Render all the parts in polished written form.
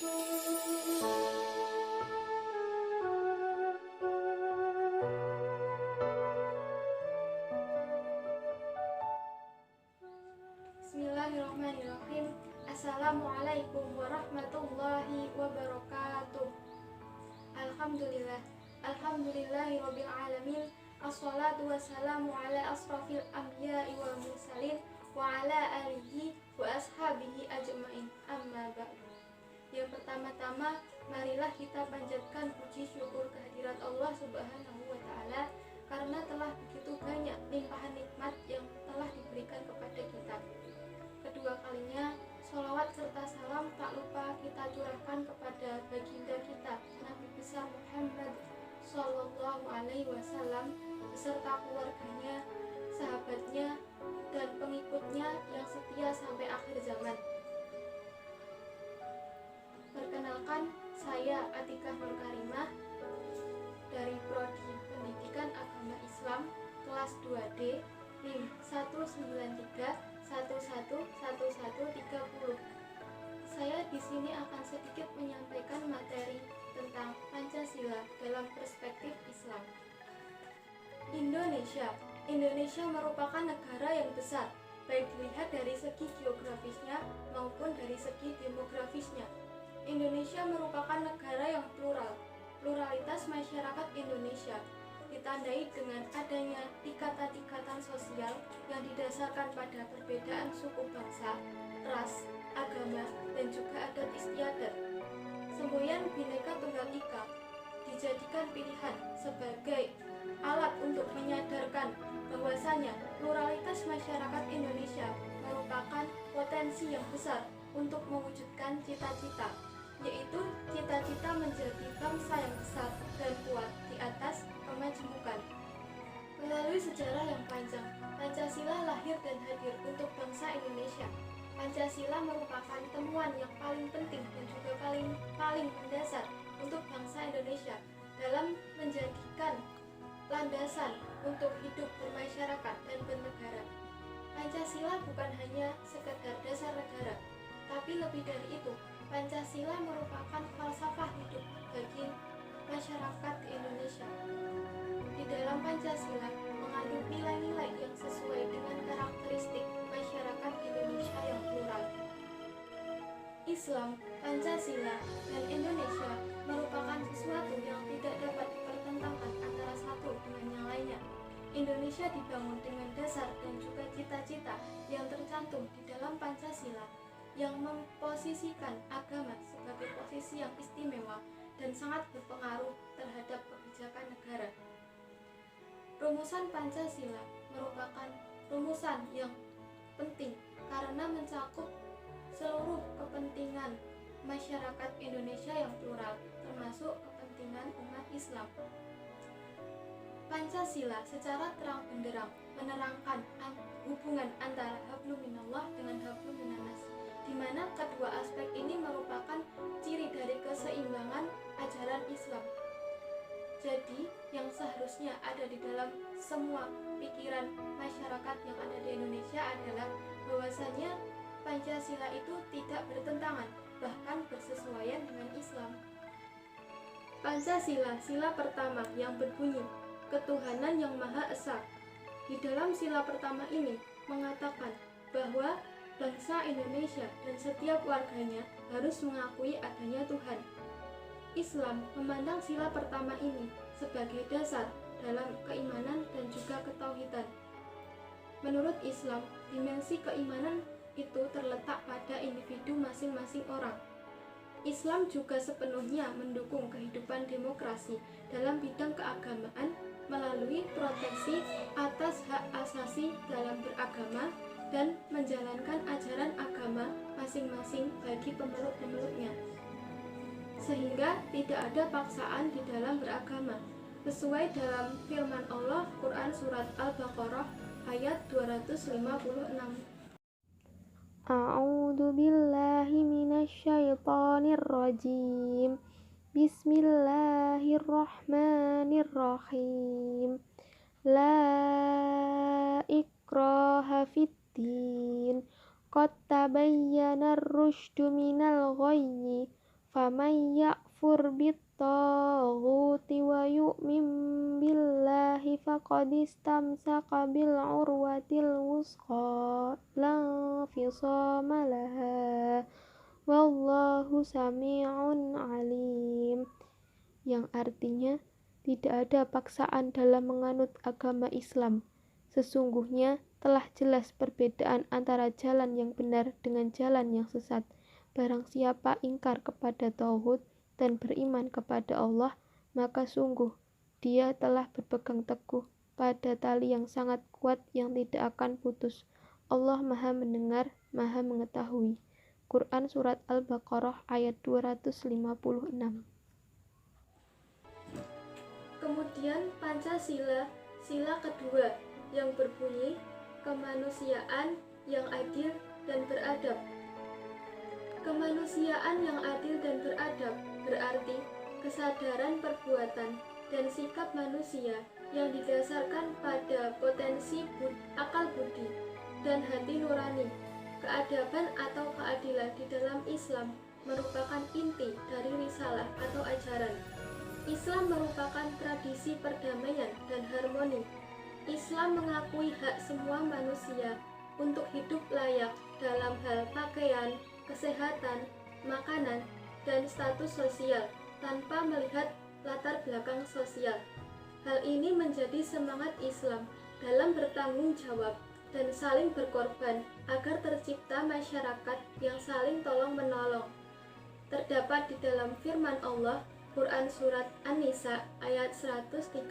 Bismillahirrahmanirrahim. Assalamualaikum warahmatullahi wabarakatuh. Alhamdulillahirabbil alamin. Assalatu wassalamu ala asrafil anbiya'i wal mursalin wa ala alihi wa ashabihi ajmain. Amma ba'du. Yang pertama-tama, marilah kita panjatkan puji syukur kehadirat Allah Subhanahu wa taala karena telah begitu banyak limpahan nikmat yang telah diberikan kepada kita. Kedua kalinya, sholawat serta salam tak lupa kita curahkan kepada baginda kita, Nabi besar Muhammad Sallallahu Alaihi Wasallam beserta keluarganya, sahabatnya, dan pengikutnya yang setia sampai akhir zaman. Perkenalkan, saya Atikah Nur Karimah dari Prodi Pendidikan Agama Islam kelas 2D NIM 193111130. Saya di sini akan sedikit menyampaikan materi tentang Pancasila dalam perspektif Islam. Indonesia merupakan negara yang besar, baik dilihat dari segi geografisnya maupun dari segi demografisnya. Indonesia merupakan negara yang plural. Pluralitas masyarakat Indonesia ditandai dengan adanya ikatan-ikatan sosial yang didasarkan pada perbedaan suku bangsa, ras, agama, dan juga adat istiadat. Semboyan Bhinneka Tunggal Ika dijadikan pilihan sebagai alat untuk menyadarkan bahwasanya pluralitas masyarakat Indonesia merupakan potensi yang besar untuk mewujudkan cita-cita, yaitu cita-cita menjadi bangsa yang besar dan kuat di atas kemajemukan. Melalui sejarah yang panjang, Pancasila lahir dan hadir untuk bangsa Indonesia. Pancasila merupakan temuan yang paling penting dan juga paling mendasar untuk bangsa Indonesia dalam menjadikan landasan untuk hidup bermasyarakat dan bernegara. Pancasila bukan hanya sekedar dasar negara, tapi lebih dari itu, Pancasila merupakan falsafah hidup bagi masyarakat di Indonesia. Di dalam Pancasila mengandung nilai-nilai yang sesuai dengan karakteristik masyarakat Indonesia yang plural. Islam, Pancasila, dan Indonesia merupakan sesuatu yang tidak dapat dipertentangkan antara satu dengan yang lainnya. Indonesia dibangun dengan dasar dan juga cita-cita yang tercantum di dalam Pancasila, yang memposisikan agama sebagai posisi yang istimewa dan sangat berpengaruh terhadap kebijakan negara. Rumusan Pancasila merupakan rumusan yang penting karena mencakup seluruh kepentingan masyarakat Indonesia yang plural, termasuk kepentingan umat Islam. Pancasila secara terang benderang menerangkan hubungan antara hablum minallah dengan hablum minannas, di mana kedua aspek ini merupakan ciri dari keseimbangan ajaran Islam. Jadi, yang seharusnya ada di dalam semua pikiran masyarakat yang ada di Indonesia adalah bahwasanya Pancasila itu tidak bertentangan, bahkan bersesuaian dengan Islam. Pancasila, sila pertama yang berbunyi, Ketuhanan yang Maha Esa. Di dalam sila pertama ini mengatakan bahwa bangsa Indonesia dan setiap warganya harus mengakui adanya Tuhan. Islam memandang sila pertama ini sebagai dasar dalam keimanan dan juga ketauhidan. Menurut Islam, dimensi keimanan itu terletak pada individu masing-masing orang. Islam juga sepenuhnya mendukung kehidupan demokrasi dalam bidang keagamaan melalui proteksi atas hak asasi dalam beragama dan menjalankan ajaran agama masing-masing bagi pemeluk-pemeluknya, sehingga tidak ada paksaan di dalam beragama, sesuai dalam firman Allah Quran Surat Al-Baqarah ayat 256. A'udzu billahi minasyaitonir rajim. Bismillahirrahmanirrahim. La ikraha fiddin. Qad tabayyana ar-rusydu minal ghayyi. Faman yakfur bittaghuti wa yu'min billahi faqad istamsaka bil urwatil wusqa la fisama laha wallahu sami'un alim, yang artinya tidak ada paksaan dalam menganut agama Islam. Sesungguhnya telah jelas perbedaan antara jalan yang benar dengan jalan yang sesat. Barang siapa ingkar kepada tauhid dan beriman kepada Allah, maka sungguh dia telah berpegang teguh pada tali yang sangat kuat yang tidak akan putus. Allah Maha Mendengar, Maha Mengetahui. Quran Surat Al-Baqarah ayat 256. Kemudian Pancasila, sila kedua yang berbunyi kemanusiaan yang adil dan beradab. Kemanusiaan yang adil dan beradab berarti kesadaran perbuatan dan sikap manusia yang didasarkan pada potensi akal budi dan hati nurani. Keadaban atau keadilan di dalam Islam merupakan inti dari risalah atau ajaran. Islam merupakan tradisi perdamaian dan harmoni. Islam mengakui hak semua manusia untuk hidup layak dalam hal pakaian, kesehatan, makanan, dan status sosial tanpa melihat latar belakang sosial. Hal ini menjadi semangat Islam dalam bertanggung jawab dan saling berkorban agar tercipta masyarakat yang saling tolong-menolong. Terdapat di dalam firman Allah, Quran Surat An-Nisa ayat 135.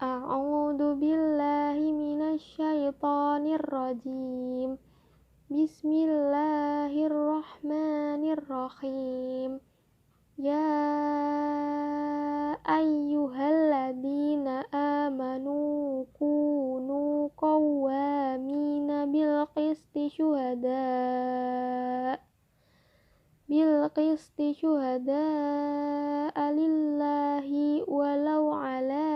A'udzu billahi minasy syaithanir rajim. Bismillahirrahmanirrahim. Ya ayyuhalladzina amanu kunu qawwamina bil qisti syuhada'a lillahi walau ala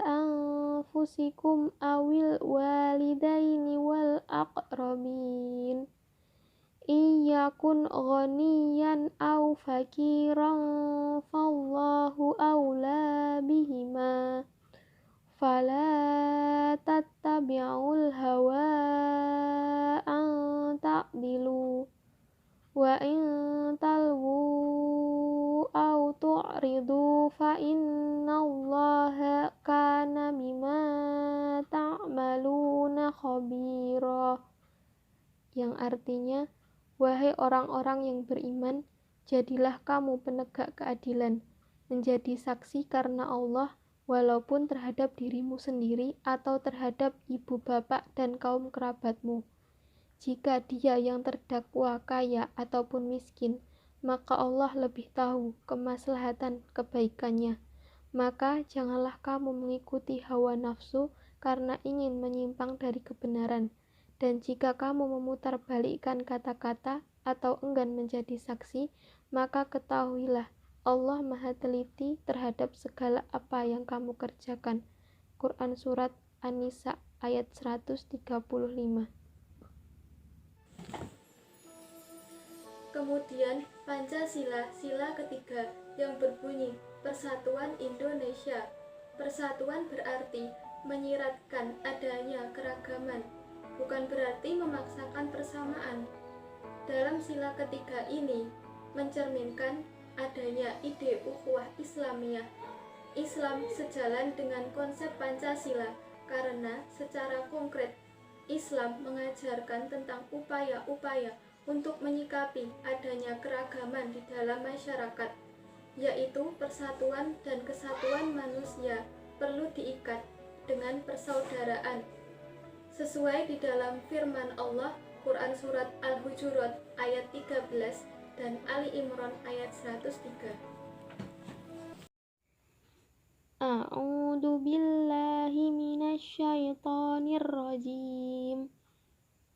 anfusikum awil walidaini wal aqrabin iyakun ghaniyan aw fakiran fallahu awla bihima fala tattabi'ul hawa an ta'dilu wa in talwu aw tu'ridu fa innallaha kana bima ta'maluna khabira, yang artinya, wahai orang-orang yang beriman, jadilah kamu penegak keadilan, menjadi saksi karena Allah, walaupun terhadap dirimu sendiri atau terhadap ibu bapak dan kaum kerabatmu. Jika dia yang terdakwa kaya ataupun miskin, maka Allah lebih tahu kemaslahatan kebaikannya. Maka janganlah kamu mengikuti hawa nafsu karena ingin menyimpang dari kebenaran. Dan jika kamu memutarbalikkan kata-kata atau enggan menjadi saksi, maka ketahuilah Allah Maha Teliti terhadap segala apa yang kamu kerjakan. Quran Surat An-Nisa ayat 135. Kemudian Pancasila, sila ketiga yang berbunyi Persatuan Indonesia. Persatuan berarti menyiratkan adanya keragaman, bukan berarti memaksakan persamaan. Dalam sila ketiga ini mencerminkan adanya ide ukhuwah Islamiyah. Islam sejalan dengan konsep Pancasila karena secara konkret Islam mengajarkan tentang upaya-upaya untuk menyikapi adanya keragaman di dalam masyarakat, yaitu persatuan dan kesatuan manusia perlu diikat dengan persaudaraan. Sesuai di dalam firman Allah, Quran Surat Al-Hujurat ayat 13 dan Ali Imran ayat 103. A'udzu billahi minasy syaithanir rajim.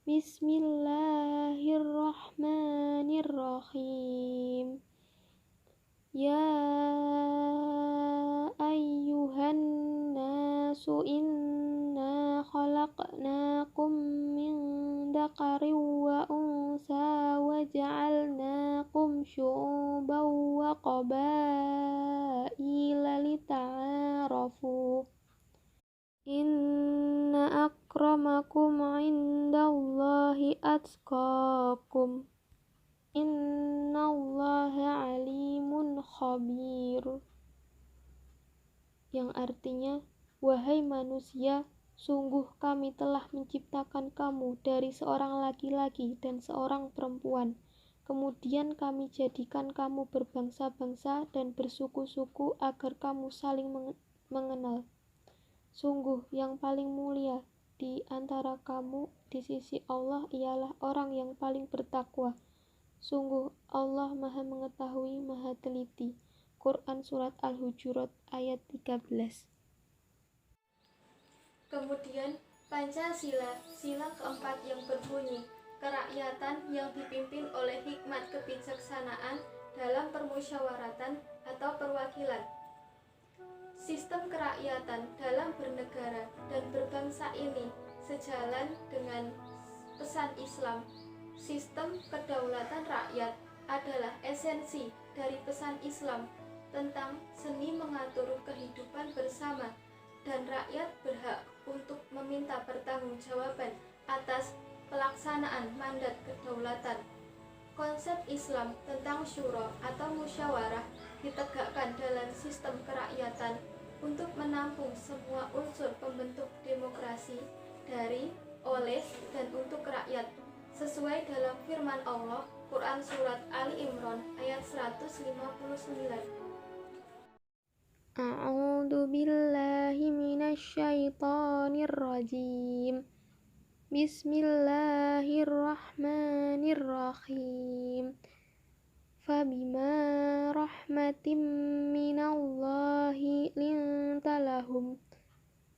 Bismillahirrahmanirrahim. Ya ayyuhan nasu inna khalaqnakum min dzakarin wa unsa wa qabaila lita'arafu. Inna akramakum indallahi atqakum. Innallaha alimun khabir. Yang artinya, wahai manusia, sungguh kami telah menciptakan kamu dari seorang laki-laki dan seorang perempuan. Kemudian kami jadikan kamu berbangsa-bangsa dan bersuku-suku agar kamu saling mengenal. Sungguh yang paling mulia di antara kamu di sisi Allah ialah orang yang paling bertakwa. Sungguh Allah Maha Mengetahui, Maha Teliti. Quran Surat Al-Hujurat ayat 13. Kemudian Pancasila, sila keempat yang berbunyi, kerakyatan yang dipimpin oleh hikmat kebijaksanaan dalam permusyawaratan atau perwakilan. Sistem kerakyatan dalam bernegara dan berbangsa ini sejalan dengan pesan Islam. Sistem kedaulatan rakyat adalah esensi dari pesan Islam tentang seni mengatur kehidupan bersama, dan rakyat berhak untuk meminta pertanggungjawaban atas pelaksanaan mandat kedaulatan. Konsep Islam tentang syuro atau musyawarah ditegakkan dalam sistem kerakyatan untuk menampung semua unsur pembentuk demokrasi dari, oleh, dan untuk rakyat, sesuai dalam firman Allah, Quran Surat Ali Imran ayat 159. A'udzu billahi minasyaitonir rajim. Bismillahirrahmanirrahim. Fabima rahmatim minallahi lintalahum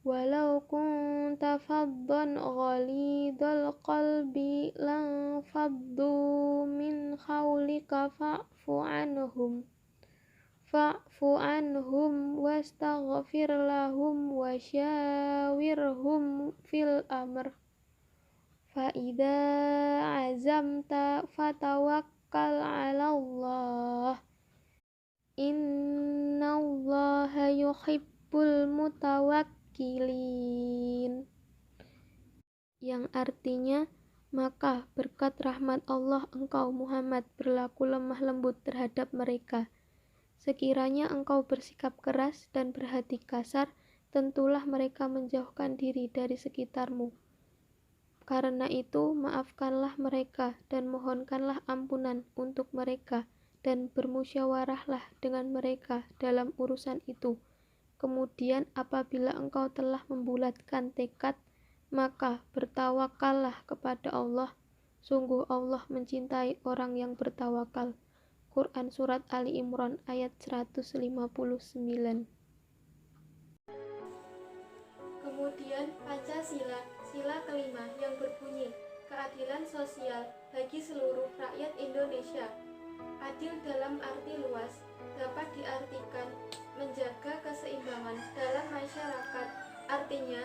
walau kunta faddan ghalidhal qalbi lan faddu min hawlika fa'fu anhum wastaghfir lahum wa syawirhum fil amr fa idza azamta fatawakkal 'ala Allah innallaha yuhibbul mutawakkilin. Yang artinya, maka berkat rahmat Allah engkau Muhammad berlaku lemah lembut terhadap mereka. Sekiranya engkau bersikap keras dan berhati kasar, tentulah mereka menjauhkan diri dari sekitarmu. Karena itu, maafkanlah mereka dan mohonkanlah ampunan untuk mereka dan bermusyawarahlah dengan mereka dalam urusan itu. Kemudian apabila engkau telah membulatkan tekad, maka bertawakallah kepada Allah. Sungguh Allah mencintai orang yang bertawakal. Quran Surat Ali Imran ayat 159. Kemudian Pancasila, sila kelima yang berbunyi, keadilan sosial bagi seluruh rakyat Indonesia. Adil dalam arti luas dapat diartikan menjaga keseimbangan dalam masyarakat. Artinya,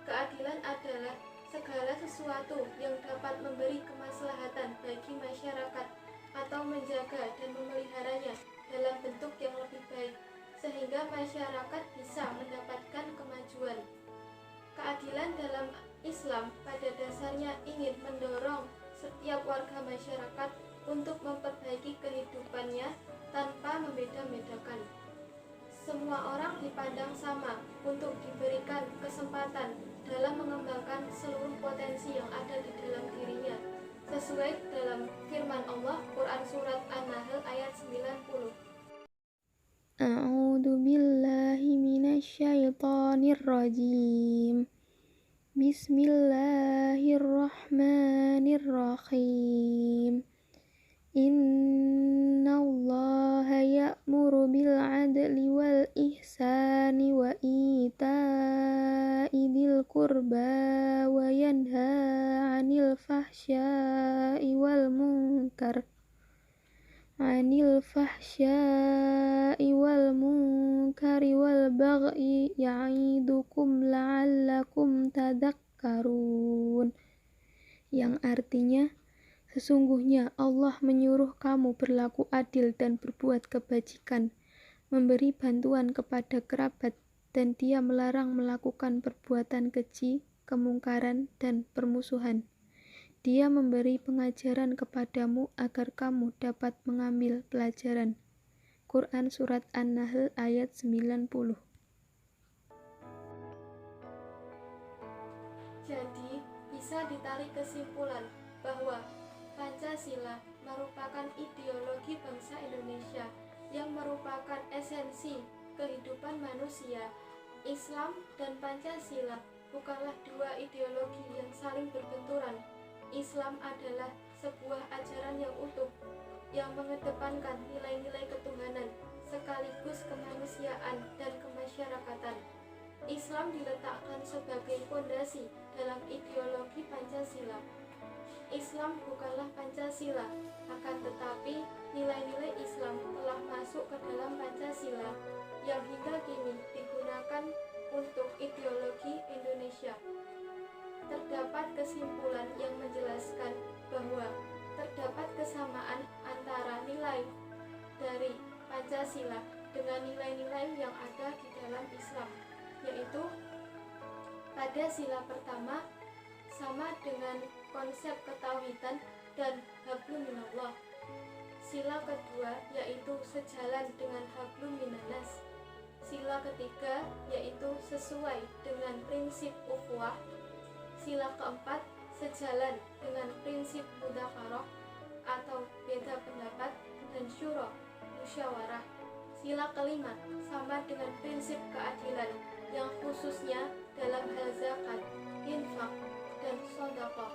keadilan adalah segala sesuatu yang dapat memberi kemaslahatan bagi masyarakat atau menjaga dan memeliharanya dalam bentuk yang lebih baik, sehingga masyarakat bisa mendapatkan kemajuan. Keadilan dalam Islam pada dasarnya ingin mendorong setiap warga masyarakat untuk memperbaiki kehidupannya tanpa membeda-bedakan. Semua orang dipandang sama untuk diberikan kesempatan dalam mengembangkan seluruh potensi yang ada di dalam dirinya, sesuai dalam firman Allah, Quran Surat An-Nahl ayat 90. A'udzu billahi minasyaitonir rajim. Bismillahirrahmanirrahim. Innallaha ya'muru bil 'adli wal ihsani wa ita'i dzil qurba wa yanha 'anil fahsya'i wal munkari wal baghi ya'idukum la'allakum tadhakkarun. Yang artinya, Sesungguhnya Allah menyuruh kamu berlaku adil dan berbuat kebajikan, memberi bantuan kepada kerabat, dan Dia melarang melakukan perbuatan keji, kemungkaran, dan permusuhan. Dia memberi pengajaran kepadamu agar kamu dapat mengambil pelajaran. Quran Surat An-Nahl ayat 90. Jadi, bisa ditarik kesimpulan bahwa Pancasila merupakan ideologi bangsa Indonesia yang merupakan esensi kehidupan manusia. Islam dan Pancasila bukanlah dua ideologi yang saling berbenturan. Islam adalah sebuah ajaran yang utuh, yang mengedepankan nilai-nilai ketuhanan, sekaligus kemanusiaan dan kemasyarakatan. Islam diletakkan sebagai fondasi dalam ideologi Pancasila. Islam bukanlah Pancasila, akan tetapi nilai-nilai Islam telah masuk ke dalam Pancasila yang hingga kini digunakan untuk ideologi Indonesia. Terdapat kesimpulan yang menjelaskan bahwa terdapat kesamaan antara nilai dari Pancasila dengan nilai-nilai yang ada di dalam Islam, yaitu pada sila pertama sama dengan konsep ketauhidan dan hablum minallah. Sila kedua yaitu sejalan dengan hablum minanas. Sila ketiga yaitu sesuai dengan prinsip ukhuwah. Sila keempat sejalan dengan prinsip mudzakarah atau beda pendapat dan syura musyawarah. Sila kelima sama dengan prinsip keadilan yang khususnya dalam hal zakat, infak, dan sedekah.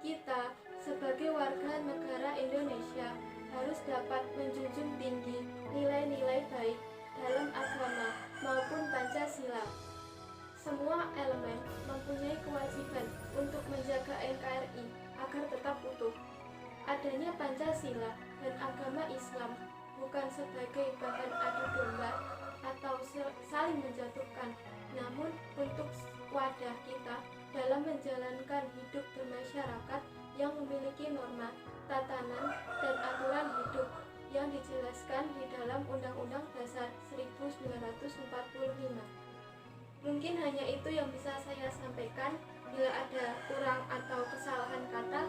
Kita sebagai warga negara Indonesia harus dapat menjunjung tinggi nilai-nilai baik dalam agama maupun Pancasila. Semua elemen mempunyai kewajiban untuk menjaga NKRI agar tetap utuh. Adanya Pancasila dan agama Islam bukan sebagai bahan adu domba atau saling menjatuhkan, namun untuk wadah kita dalam menjalankan hidup bermasyarakat yang memiliki norma, tatanan, dan aturan hidup yang dijelaskan di dalam Undang-Undang Dasar 1945. Mungkin hanya itu yang bisa saya sampaikan. Bila ada kurang atau kesalahan kata,